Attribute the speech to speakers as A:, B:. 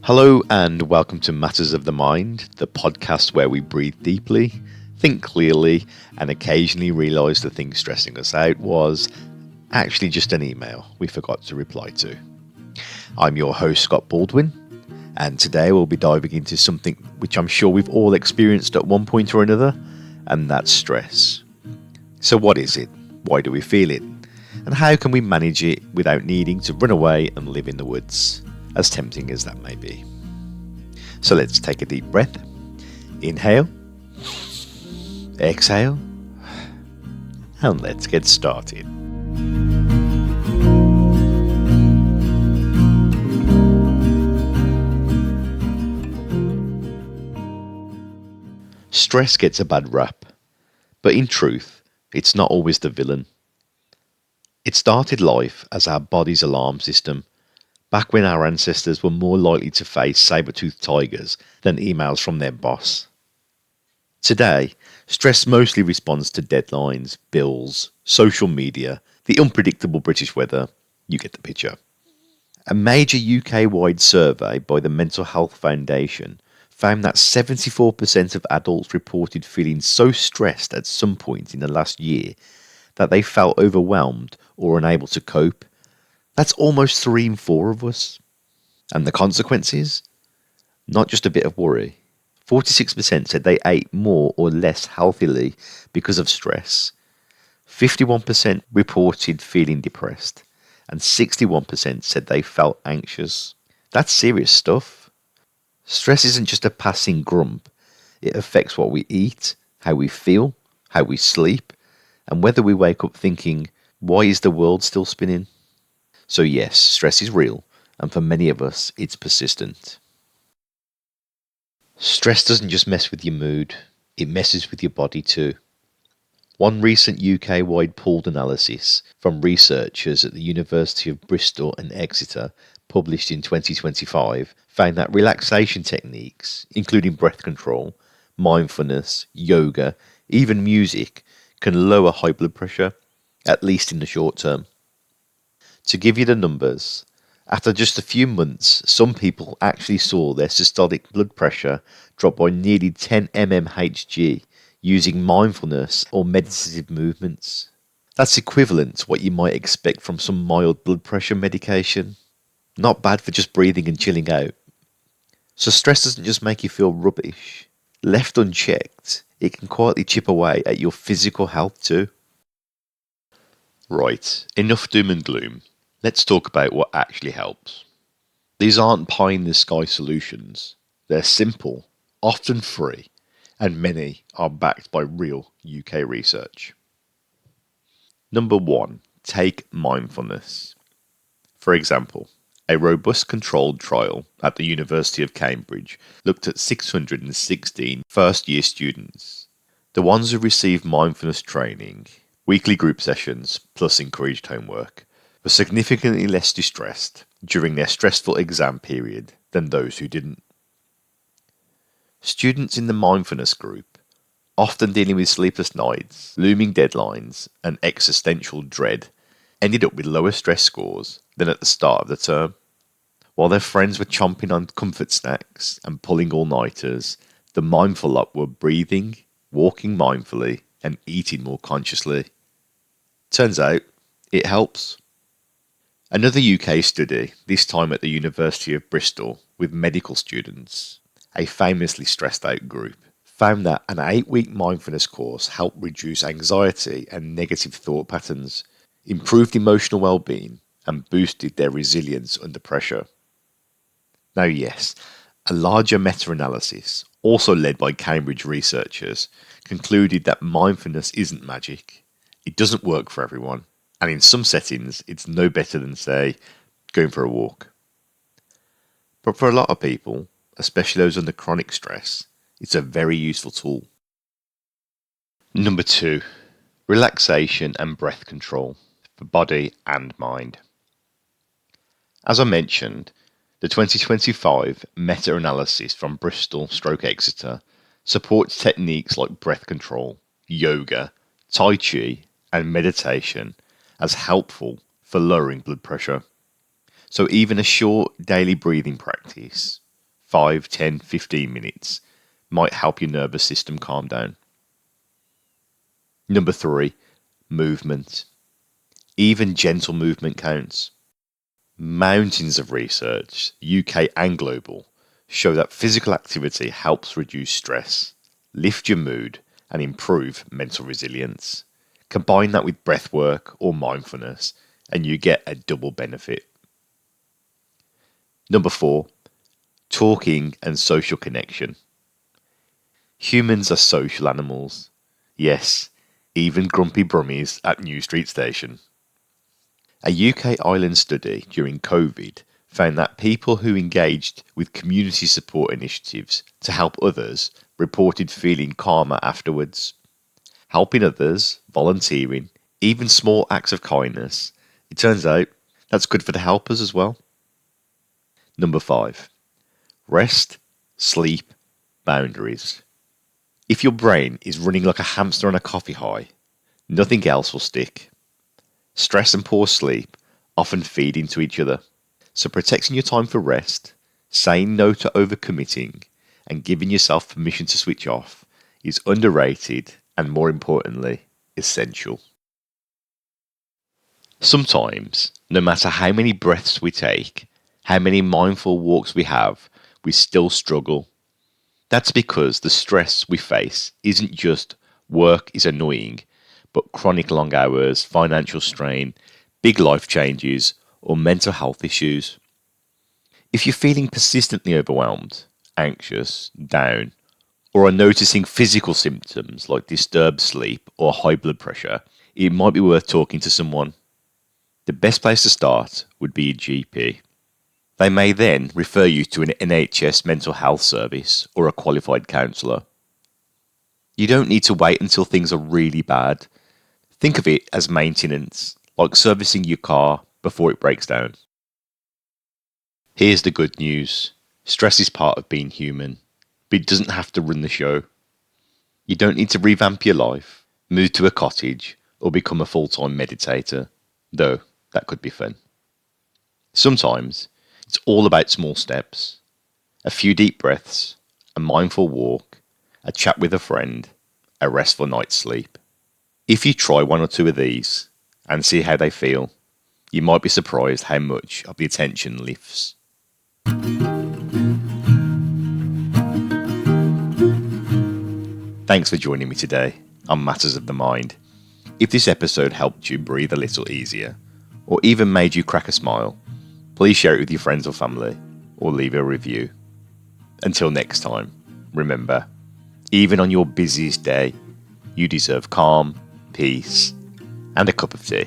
A: Hello and welcome to Matters of the Mind, the podcast where we breathe deeply, think clearly, and occasionally realise the thing stressing us out was actually just an email we forgot to reply to. I'm your host, Scott Baldwin, and today we'll be diving into something which I'm sure we've all experienced at one point or another, and that's stress. So, what is it? Why do we feel it? And how can we manage it without needing to run away and live in the woods, as tempting as that may be? So let's take a deep breath. Inhale, exhale, and let's get started. Stress gets a bad rap, but in truth, it's not always the villain. It started life as our body's alarm system, back when our ancestors were more likely to face saber-toothed tigers than emails from their boss. Today, stress mostly responds to deadlines, bills, social media, the unpredictable British weather. You get the picture. A major UK-wide survey by the Mental Health Foundation found that 74% of adults reported feeling so stressed at some point in the last year that they felt overwhelmed or unable to cope. That's almost 3 in 4 of us. And the consequences? Not just a bit of worry. 46% said they ate more or less healthily because of stress. 51% reported feeling depressed. And 61% said they felt anxious. That's serious stuff. Stress isn't just a passing grump. It affects what we eat, how we feel, how we sleep, and whether we wake up thinking, why is the world still spinning? So yes, stress is real, and for many of us, it's persistent. Stress doesn't just mess with your mood, it messes with your body too. One recent UK-wide pooled analysis from researchers at the University of Bristol and Exeter, published in 2025, found that relaxation techniques, including breath control, mindfulness, yoga, even music, can lower high blood pressure, at least in the short term. To give you the numbers, after just a few months, some people actually saw their systolic blood pressure drop by nearly 10 mmHg using mindfulness or meditative movements. That's equivalent to what you might expect from some mild blood pressure medication. Not bad for just breathing and chilling out. So stress doesn't just make you feel rubbish. Left unchecked, it can quietly chip away at your physical health too. Right, enough doom and gloom. Let's talk about what actually helps. These aren't pie-in-the-sky solutions. They're simple, often free, and many are backed by real UK research. Number 1. Take mindfulness. For example, a robust controlled trial at the University of Cambridge looked at 616 first-year students. The ones who received mindfulness training, weekly group sessions, plus encouraged homework, were significantly less distressed during their stressful exam period than those who didn't. Students in the mindfulness group, often dealing with sleepless nights, looming deadlines, and existential dread, ended up with lower stress scores than at the start of the term. While their friends were chomping on comfort snacks and pulling all-nighters, the mindful lot were breathing, walking mindfully, and eating more consciously. Turns out, it helps. Another UK study, this time at the University of Bristol with medical students, a famously stressed out group, found that an 8-week mindfulness course helped reduce anxiety and negative thought patterns, improved emotional well-being, and boosted their resilience under pressure. Now yes, a larger meta-analysis, also led by Cambridge researchers, concluded that mindfulness isn't magic. It doesn't work for everyone. And in some settings, it's no better than, say, going for a walk. But for a lot of people, especially those under chronic stress, it's a very useful tool. Number 2. Relaxation and breath control for body and mind. As I mentioned, the 2025 meta-analysis from Bristol/Exeter supports techniques like breath control, yoga, tai chi, and meditation as helpful for lowering blood pressure. So even a short daily breathing practice, 5, 10, 15 minutes might help your nervous system calm down. Number 3, movement. Even gentle movement counts. Mountains of research, UK and global, show that physical activity helps reduce stress, lift your mood, and improve mental resilience. Combine that with breath work or mindfulness, and you get a double benefit. Number 4, talking and social connection. Humans are social animals. Yes, even grumpy brummies at New Street Station. A UK Ireland study during COVID found that people who engaged with community support initiatives to help others reported feeling calmer afterwards. Helping others, volunteering, even small acts of kindness, it turns out that's good for the helpers as well. Number 5, rest, sleep, boundaries. If your brain is running like a hamster on a coffee high, nothing else will stick. Stress and poor sleep often feed into each other. So protecting your time for rest, saying no to overcommitting, and giving yourself permission to switch off is underrated and, more importantly, essential. Sometimes, no matter how many breaths we take, how many mindful walks we have, we still struggle. That's because the stress we face isn't just work is annoying, but chronic long hours, financial strain, big life changes, or mental health issues. If you're feeling persistently overwhelmed, anxious, down, or are noticing physical symptoms like disturbed sleep or high blood pressure, it might be worth talking to someone. The best place to start would be a GP. They may then refer you to an NHS mental health service or a qualified counsellor. You don't need to wait until things are really bad. Think of it as maintenance, like servicing your car before it breaks down. Here's the good news. Stress is part of being human, but it doesn't have to run the show. You don't need to revamp your life, move to a cottage, or become a full-time meditator, though that could be fun. Sometimes it's all about small steps. A few deep breaths, a mindful walk, a chat with a friend, a restful night's sleep. If you try one or two of these and see how they feel, you might be surprised how much of the attention lifts. Thanks for joining me today on Matters of the Mind. If this episode helped you breathe a little easier, or even made you crack a smile, please share it with your friends or family, or leave a review. Until next time, remember, even on your busiest day, you deserve calm, peace, and a cup of tea.